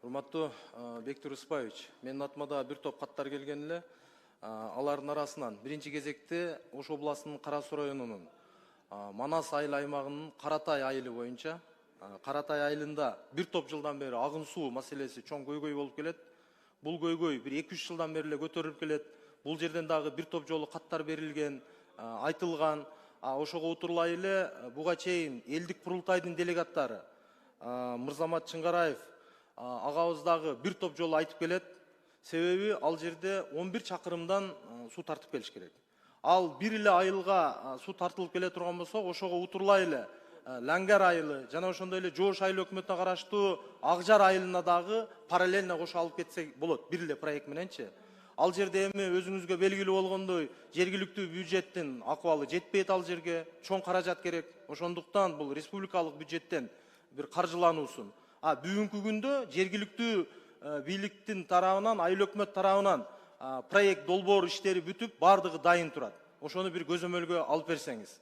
Урматтуу Бектур Исбаевич, менин атыма да бир топ каттар келген эле. Алардын арасынан биринчи кезекте Ош областынын Кара Суу районунун Манас айыл аймагынын Каратай айылы боюнча, Каратай айылында бир топ жылдан бери агын суу маселеси чоң көйгөй болуп келет. Бул көйгөй бир 2-3 жылдан бери эле көтөрүлүп келет. Бул жерден дагы бир топ жолу каттар берилген, айтылган. Ошого утурлай эле буга чейин элдик курултайдын делегаттары Мырзамат Чыңгараев агабыз дагы бир топ жолу айтып келет. Себеби ал жерде 11 чакырымдан суу тартып келиш керек. Ал бир эле айылга суу тартылып келе турган болсо, ошого утурлай эле Лангар айылы жана ошондой эле Жоош айыл өкмөтүнө караштуу Акжар айылына дагы параллельно кошо алып кетсек болот, бир эле проект мененчи. Ал жерде эми өзүңүзгө белгилүү болгондой, жергиликтүү бюджеттин акыбалы жетпейт ал жерге, чоң каражат керек. Ошондуктан бул республикалык бюджеттен бир каржылануусун. Бүгүнкү күндө жергиликтүү бийликтин тарабынан, айыл өкмөт тарабынан проект долбоор иштери бүтүп, бардыгы дайын турат. Ошону бир көзөмөлгө алып берсеңиз.